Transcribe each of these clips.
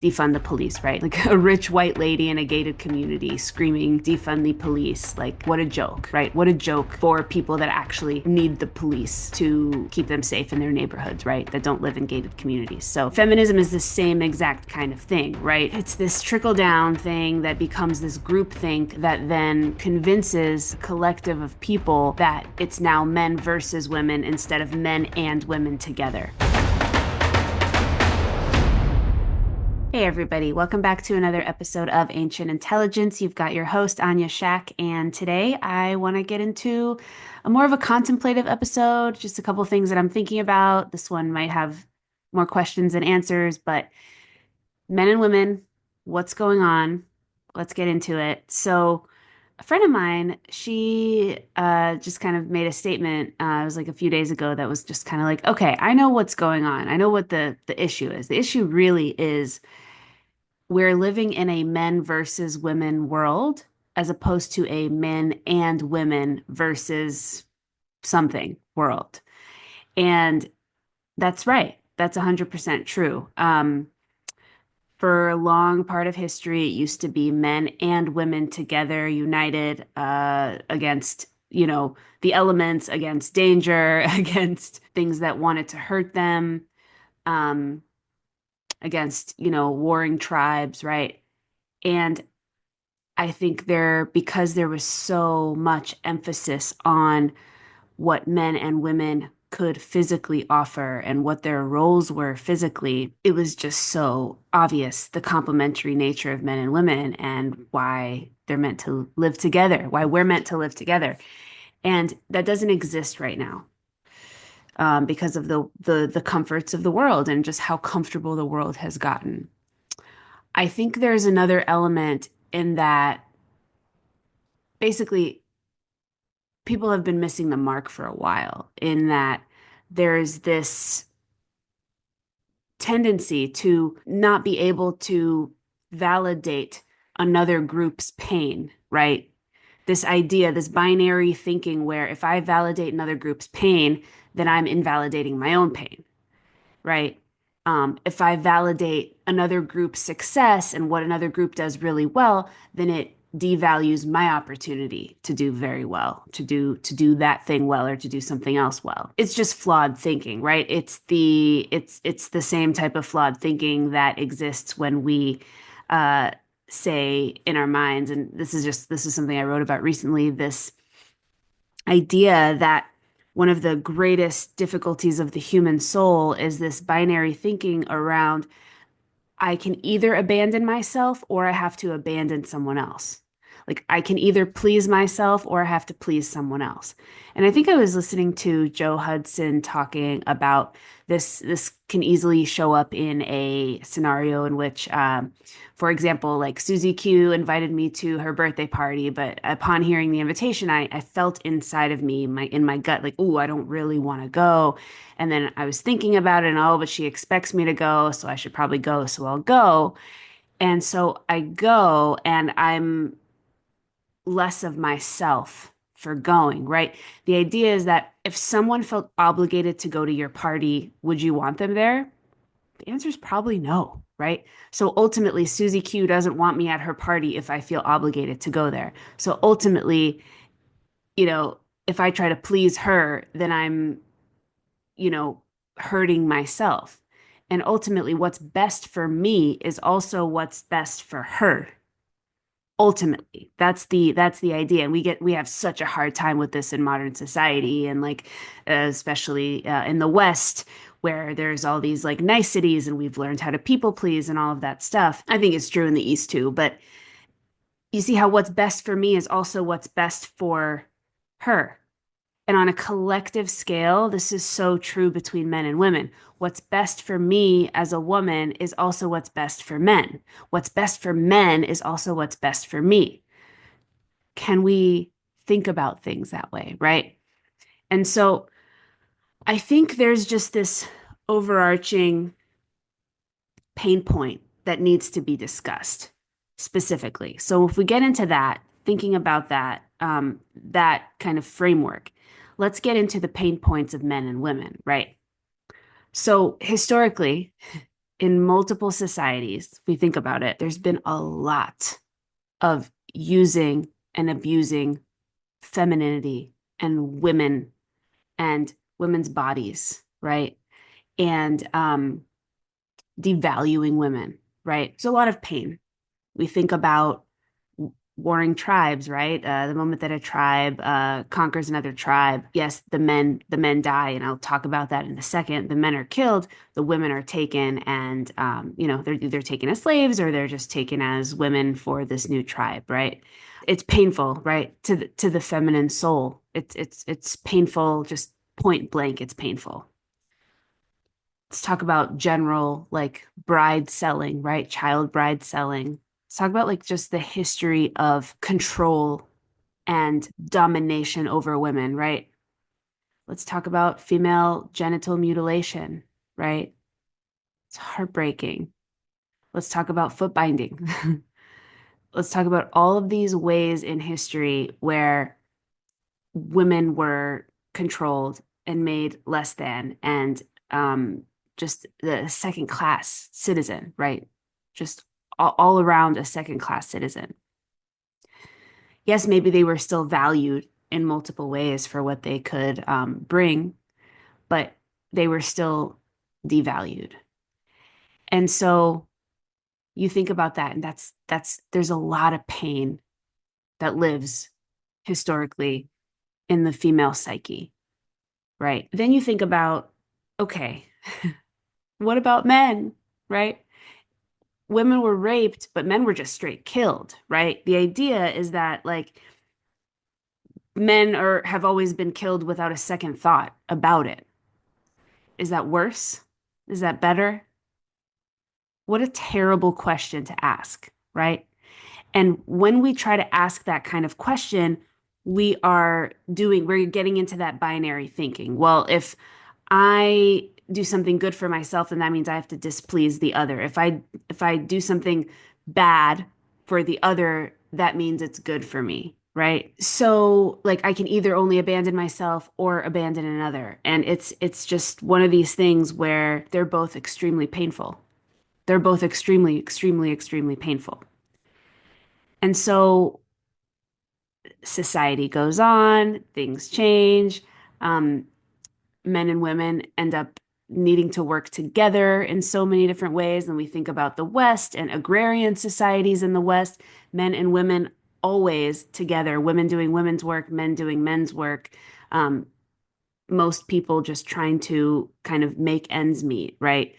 defund the police, right? Like a rich white lady in a gated community screaming, defund the police. Like, what a joke, right? What a joke for people that actually need the police to keep them safe in their neighborhoods, right? That don't live in gated communities. So feminism is the same exact kind of thing, right? It's this trickle down thing that becomes this group think that then convinces a collective of people that it's now men versus women instead of men and women together. Hey, everybody. Welcome back to another episode of Ancient Intelligence. You've got your host, Anya Shack, and today I want to get into a more of a contemplative episode, just a couple things that I'm thinking about. This one might have more questions than answers, but men and women, what's going on? Let's get into it. So, a friend of mine, she just kind of made a statement. It was like a few days ago that was just kind of like, okay, I know what's going on. I know what the issue is. The issue really is we're living in a men versus women world as opposed to a men and women versus something world. And that's right. That's 100% true. For a long part of history, it used to be men and women together, united against, the elements, against danger, against things that wanted to hurt them, um, against, warring tribes, right? And I think because there was so much emphasis on what men and women could physically offer and what their roles were physically, it was just so obvious the complementary nature of men and women and why they're meant to live together, why we're meant to live together. And that doesn't exist right now. Because of the comforts of the world and just how comfortable the world has gotten. I think there's another element in that basically people have been missing the mark for a while, in that there's this tendency to not be able to validate another group's pain, right? This idea, this binary thinking where if I validate another group's pain, then I'm invalidating my own pain, right? If I validate another group's success and what another group does really well, then it devalues my opportunity to do very well, to do that thing well, or to do something else well. It's just flawed thinking, right? It's the same type of flawed thinking that exists when we uh, say in our minds, and this is something I wrote about recently, this idea that one of the greatest difficulties of the human soul is this binary thinking around I can either abandon myself or I have to abandon someone else. Like I can either please myself or I have to please someone else. And I think I was listening to Joe Hudson talking about this. This can easily show up in a scenario in which, for example, like Susie Q invited me to her birthday party, but upon hearing the invitation, I felt inside of me, in my gut, like, oh, I don't really want to go. And then I was thinking about it, and oh, but she expects me to go, so I should probably go, so I'll go. And so I go, and I'm less of myself for going, right? The idea is that if someone felt obligated to go to your party, would you want them there? The answer is probably no, right? So ultimately, Susie Q doesn't want me at her party if I feel obligated to go there. So ultimately, you know, if I try to please her, then I'm, you know, hurting myself. And ultimately, what's best for me is also what's best for her. Ultimately, that's the idea. And we have such a hard time with this in modern society, and like especially in the West, where there's all these like niceties and we've learned how to people please and all of that stuff. I think it's true in the East too, but you see how what's best for me is also what's best for her. And on a collective scale, this is so true between men and women. What's best for me as a woman is also what's best for men. What's best for men is also what's best for me. Can we think about things that way, right? And so I think there's just this overarching pain point that needs to be discussed specifically. So if we get into that, thinking about that, that kind of framework, let's get into the pain points of men and women, right? So historically, in multiple societies, if we think about it, there's been a lot of using and abusing femininity and women and women's bodies, right? And devaluing women, right? There's a lot of pain. We think about warring tribes, right? The moment that a tribe conquers another tribe, yes, the men die, and I'll talk about that in a second. The men are killed, the women are taken, and they're either taken as slaves or they're just taken as women for this new tribe, right? It's painful, right? To the feminine soul. It's painful, just point blank, it's painful. Let's talk about general like bride selling, right? Child bride selling. Let's talk about like just the history of control and domination over women, right? Let's talk about female genital mutilation, right? It's heartbreaking. Let's talk about foot binding. Let's talk about all of these ways in history where women were controlled and made less than and just the second class citizen, right? Just all around a second class citizen. Yes, maybe they were still valued in multiple ways for what they could bring, but they were still devalued. And so you think about that, and that's there's a lot of pain that lives historically in the female psyche, right? Then you think about, okay, what about men, right? Women were raped, but men were just straight killed, right? The idea is that like men are have always been killed without a second thought about it. Is that worse? Is that better? What a terrible question to ask, right? And when we try to ask that kind of question, we're getting into that binary thinking. Well, if I do something good for myself, then that means I have to displease the other. If I do something bad for the other, that means it's good for me, right? So like I can either only abandon myself or abandon another. And it's just one of these things where they're both extremely painful. They're both extremely, extremely, extremely painful. And so society goes on, things change. Um, Men and women end up needing to work together in so many different ways. And we think about the West and agrarian societies in the West, men and women always together, women doing women's work, men doing men's work. Um, Most people just trying to kind of make ends meet, right?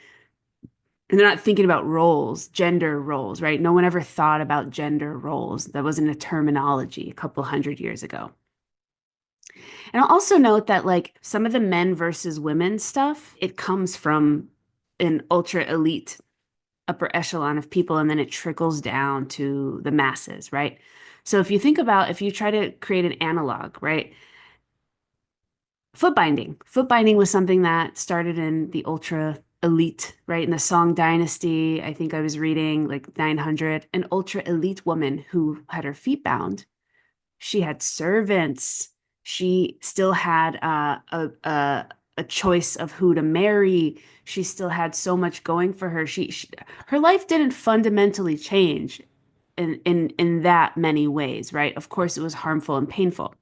And they're not thinking about roles, gender roles, right? No one ever thought about gender roles. That wasn't a terminology a couple hundred years ago. And I'll also note that like some of the men versus women stuff, it comes from an ultra elite upper echelon of people and then it trickles down to the masses, right? So if you try to create an analog, right? Foot binding. Foot binding was something that started in the ultra elite, right? In the Song Dynasty, I think I was reading like 900, an ultra elite woman who had her feet bound. She had servants. She still had a choice of who to marry. She still had so much going for her. Her life didn't fundamentally change in that many ways, right? Of course, it was harmful and painful.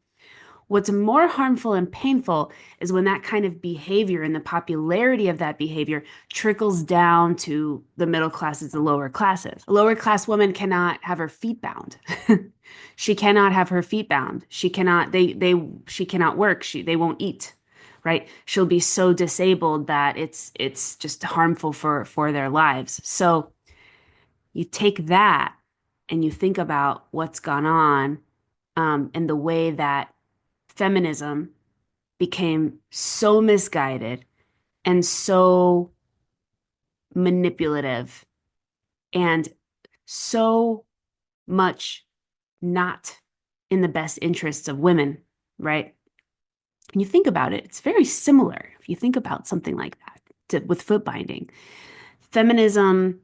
What's more harmful and painful is when that kind of behavior and the popularity of that behavior trickles down to the middle classes, the lower classes. A lower class woman cannot have her feet bound. She cannot have her feet bound. She cannot work. They won't eat, right? She'll be so disabled that it's just harmful for their lives. So you take that and you think about what's gone on and the way that feminism became so misguided and so manipulative and so much not in the best interests of women, right? And you think about it, it's very similar if you think about something like that with foot binding. Feminism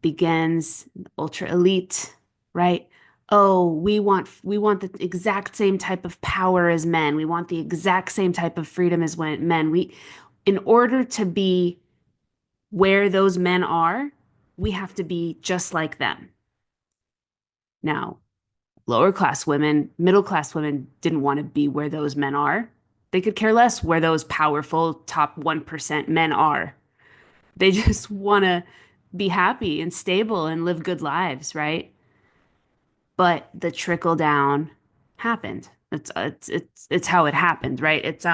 begins ultra elite, right? Oh, we want the exact same type of power as men. We want the exact same type of freedom as men. In order to be where those men are, we have to be just like them. Now, lower class women, middle class women didn't want to be where those men are. They could care less where those powerful top 1% men are. They just want to be happy and stable and live good lives, right? But the trickle down happened. It's how it happened, right? It's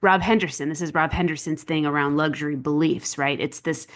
Rob Henderson. This is Rob Henderson's thing around luxury beliefs, right? It's this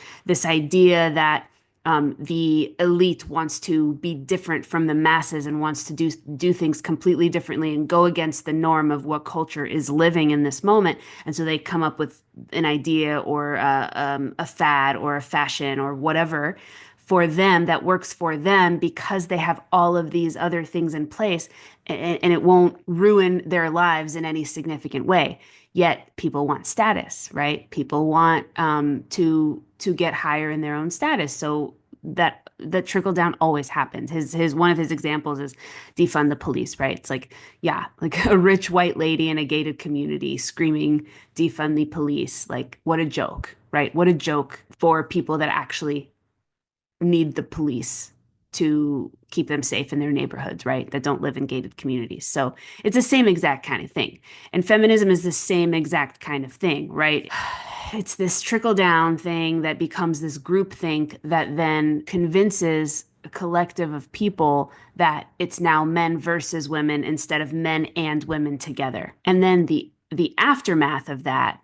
idea that the elite wants to be different from the masses and wants to do things completely differently and go against the norm of what culture is living in this moment. And so they come up with an idea or a fad or a fashion or whatever for them that works for them because they have all of these other things in place, and it won't ruin their lives in any significant way. Yet people want status, right? People want to get higher in their own status. So that trickle down always happens. His one of his examples is defund the police, right? It's like, yeah, like a rich white lady in a gated community screaming defund the police. Like, what a joke, right? What a joke for people that actually need the police to keep them safe in their neighborhoods, right? That don't live in gated communities. So it's the same exact kind of thing. And feminism is the same exact kind of thing, right? It's this trickle down thing that becomes this group think that then convinces a collective of people that it's now men versus women instead of men and women together. And then the aftermath of that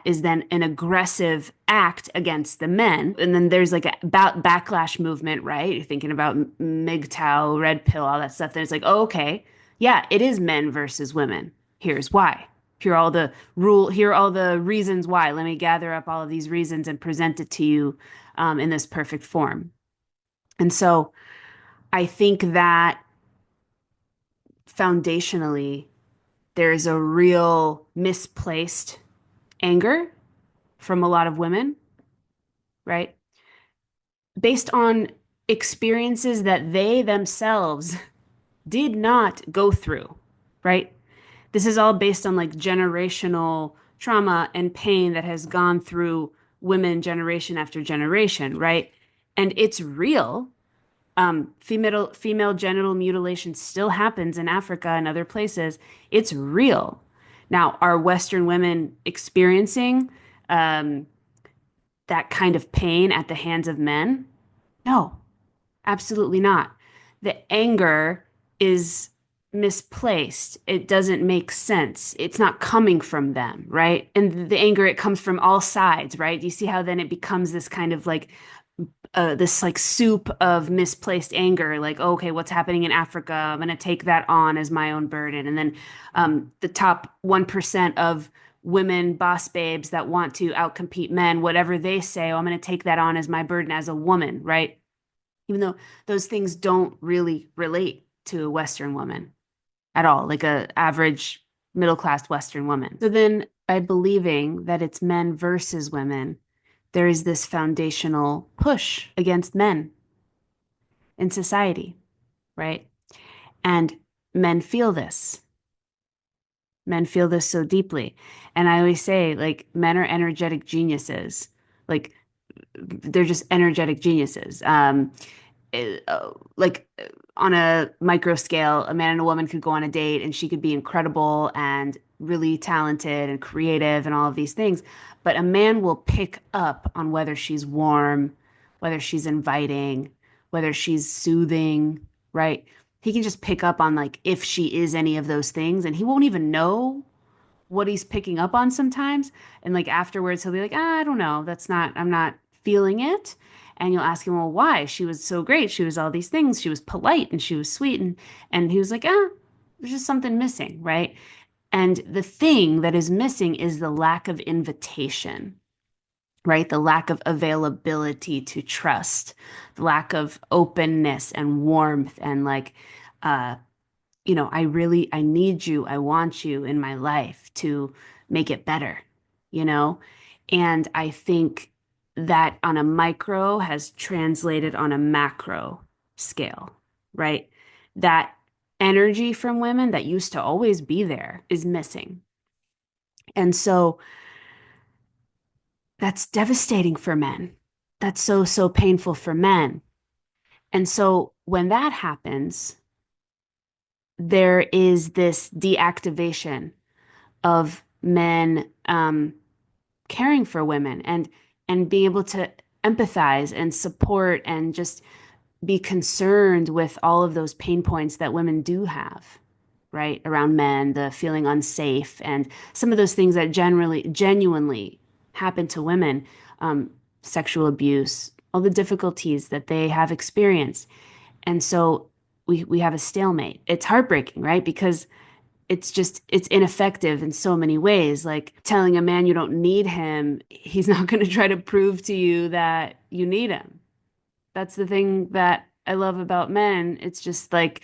is then an aggressive act against the men. And then there's like a backlash movement, right? You're thinking about MGTOW, red pill, all that stuff. Then it's like, oh, okay, yeah, it is men versus women. Here's why. Here are all the reasons why. Let me gather up all of these reasons and present it to you in this perfect form. And so I think that foundationally, there's a real misplaced anger from a lot of women, right? Based on experiences that they themselves did not go through, right? This is all based on like generational trauma and pain that has gone through women generation after generation, right? And it's real. Female genital mutilation still happens in Africa and other places. It's real. Now, are Western women experiencing um, that kind of pain at the hands of men? No, absolutely not. The anger is misplaced. It doesn't make sense. It's not coming from them, right? And the anger, it comes from all sides, right? You see how then it becomes this kind of like this like soup of misplaced anger, like, oh, okay, what's happening in Africa? I'm going to take that on as my own burden. And then the top 1% of women boss babes that want to outcompete men, whatever they say, oh, I'm going to take that on as my burden as a woman, right? Even though those things don't really relate to a Western woman at all, like a average middle class Western woman. So then by believing that it's men versus women, there is this foundational push against men in society, right? And men feel this. Men feel this so deeply. And I always say, like, men are energetic geniuses. Like, they're just energetic geniuses. Like on a micro scale, a man and a woman could go on a date and she could be incredible and really talented and creative and all of these things. But a man will pick up on whether she's warm, whether she's inviting, whether she's soothing, right? He can just pick up on like if she is any of those things and he won't even know what he's picking up on sometimes. And like afterwards, he'll be like, I don't know. I'm not feeling it. And you'll ask him, well, why? She was so great. She was all these things. She was polite and she was sweet. And he was like, there's just something missing, right? And the thing that is missing is the lack of invitation, right? The lack of availability to trust, the lack of openness and warmth and like, uh, I need you, I want you in my life to make it better, you know? And I think that on a micro has translated on a macro scale, right? That energy from women that used to always be there is missing. And so That's devastating for men. That's so, so painful for men. And so when that happens, there is this deactivation of men caring for women and being able to empathize and support and just be concerned with all of those pain points that women do have, right? Around men, the feeling unsafe and some of those things that generally, genuinely happen to women, sexual abuse, all the difficulties that they have experienced. And so we have a stalemate. It's heartbreaking, right? Because it's ineffective in so many ways. Like telling a man you don't need him, he's not going to try to prove to you that you need him. That's the thing that I love about men. It's just like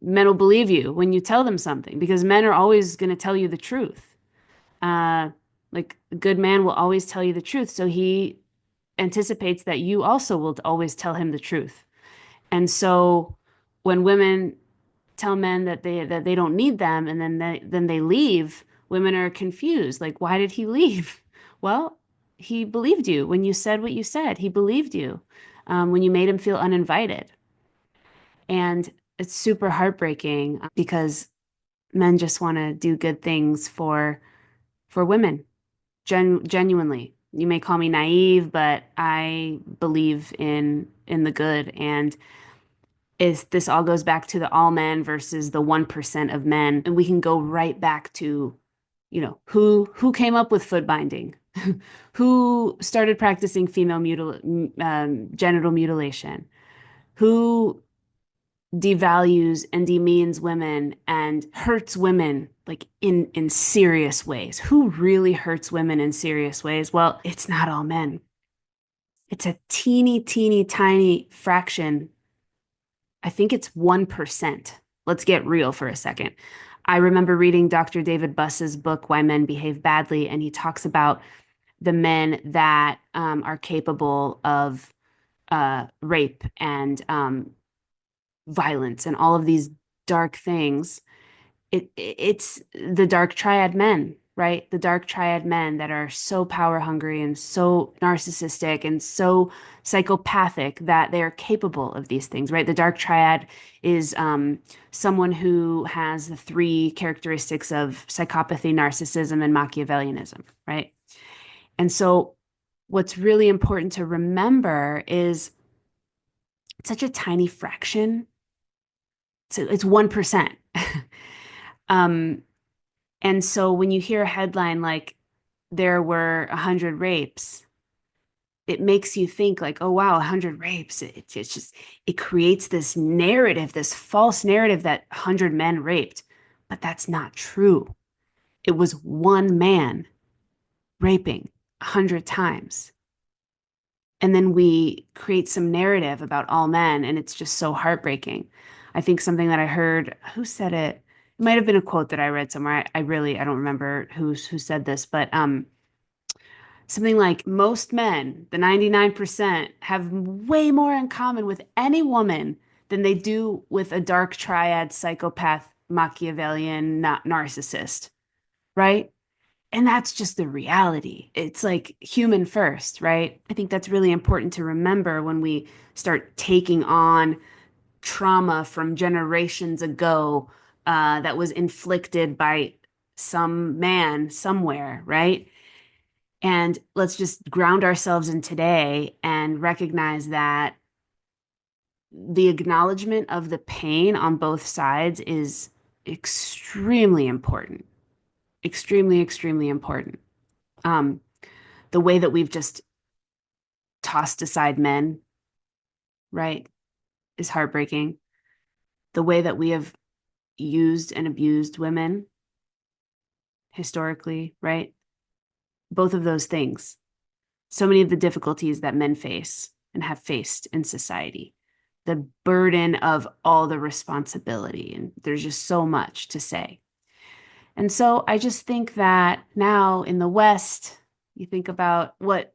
men will believe you when you tell them something because men are always going to tell you the truth. Uh, like a good man will always tell you the truth. So he anticipates that you also will always tell him the truth. And so when women tell men that they don't need them and then they leave, women are confused. Like, why did he leave? Well, he believed you when you said what you said. He believed you when you made him feel uninvited. And it's super heartbreaking because men just want to do good things for women, genuinely. You may call me naive, but I believe in the good. And is this all goes back to the all men versus the 1% of men. And we can go right back to, who came up with foot binding? Who started practicing genital mutilation? Who devalues and demeans women and hurts women like in serious ways? Who really hurts women in serious ways? Well, it's not all men. It's a teeny, teeny, tiny fraction. I think it's 1%. Let's get real for a second. I remember reading Dr. David Buss's book, Why Men Behave Badly, and he talks about the men that are capable of rape and violence and all of these dark things. It's the dark triad men, right? The dark triad men that are so power hungry and so narcissistic and so psychopathic that they are capable of these things, right? The dark triad is someone who has the three characteristics of psychopathy, narcissism, and Machiavellianism, right? And so what's really important to remember is it's such a tiny fraction. So it's 1%. um, And so when you hear a headline like there were 100 rapes, it makes you think like, oh wow, 100 rapes. It's just it creates this narrative, this false narrative that 100 men raped, but that's not true. It was one man raping 100 times. And then we create some narrative about all men, and it's just so heartbreaking. I think something that I heard, who said it? It might have been a quote that I read somewhere. I don't remember who said this, but something like most men, the 99%, have way more in common with any woman than they do with a dark triad psychopath, Machiavellian, not narcissist, right? And that's just the reality. It's like human first, right? I think that's really important to remember when we start taking on trauma from generations ago that was inflicted by some man somewhere, right? And let's just ground ourselves in today and recognize that the acknowledgement of the pain on both sides is extremely important, extremely, extremely important. Um, the way that we've just tossed aside men, right, is heartbreaking. The way that we have used and abused women historically, right? Both of those things. So many of the difficulties that men face and have faced in society, the burden of all the responsibility. And there's just so much to say. And so I just think that now in the West, you think about what,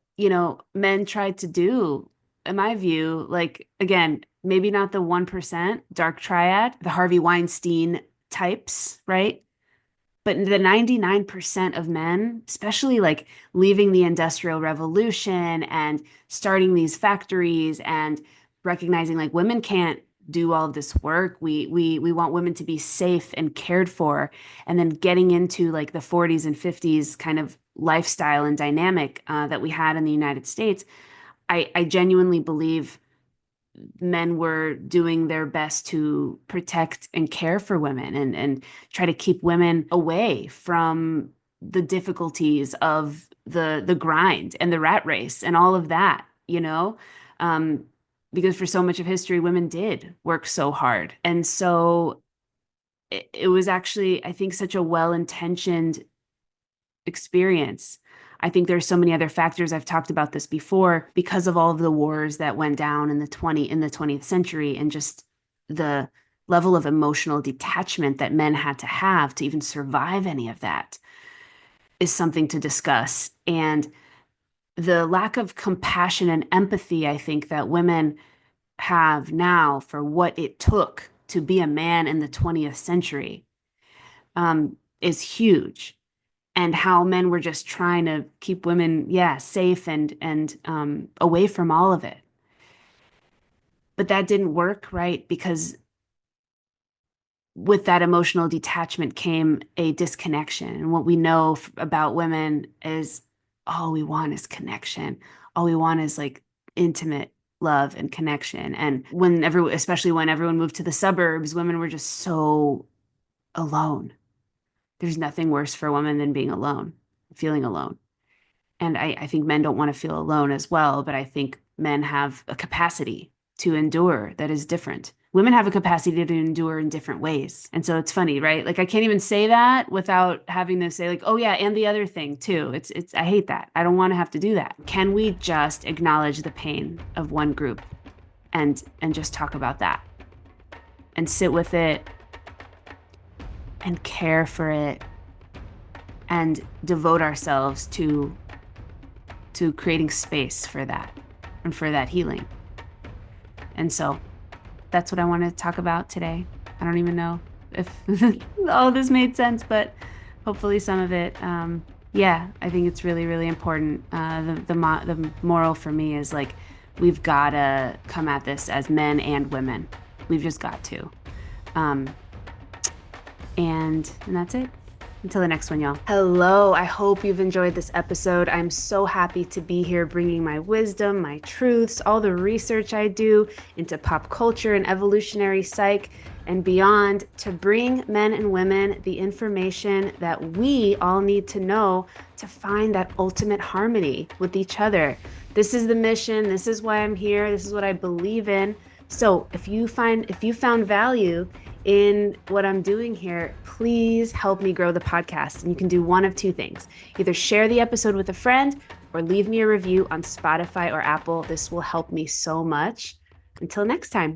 men tried to do, in my view, like, again, maybe not the 1%, dark triad, the Harvey Weinstein types, right? But the 99% of men, especially like leaving the Industrial Revolution and starting these factories and recognizing like women can't do all of this work. We want women to be safe and cared for. And then getting into like the 40s and 50s kind of lifestyle and dynamic that we had in the United States, I genuinely believe men were doing their best to protect and care for women and try to keep women away from the difficulties of the grind and the rat race and all of that, you know? Um, because for so much of history, women did work so hard. And so it was actually, I think, such a well-intentioned experience. I think there's so many other factors. I've talked about this before because of all of the wars that went down in the 20th century and just the level of emotional detachment that men had to have to even survive any of that is something to discuss. And the lack of compassion and empathy, I think, that women have now for what it took to be a man in the 20th century is huge, and how men were just trying to keep women, yeah, safe and away from all of it. But that didn't work, right? Because with that emotional detachment came a disconnection. And what we know about women is all we want is connection. All we want is like intimate love and connection. And especially when everyone moved to the suburbs, women were just so alone. There's nothing worse for a woman than being alone, feeling alone. And I think men don't want to feel alone as well, but I think men have a capacity to endure that is different. Women have a capacity to endure in different ways. And so it's funny, right? Like I can't even say that without having to say like, oh yeah, and the other thing too. I hate that. I don't want to have to do that. Can we just acknowledge the pain of one group and just talk about that and sit with it and care for it and devote ourselves to creating space for that and for that healing. And so that's what I want to talk about today. I don't even know if all of this made sense, but hopefully some of it. Yeah, I think it's really, really important. The moral for me is like we've got to come at this as men and women. We've just got to. And that's it. Until the next one, y'all. Hello, I hope you've enjoyed this episode. I'm so happy to be here bringing my wisdom, my truths, all the research I do into pop culture and evolutionary psych and beyond to bring men and women the information that we all need to know to find that ultimate harmony with each other. This is the mission. This is why I'm here. This is what I believe in. So if you found value in what I'm doing here, please help me grow the podcast. And you can do one of two things. Either share the episode with a friend or leave me a review on Spotify or Apple. This will help me so much. Until next time.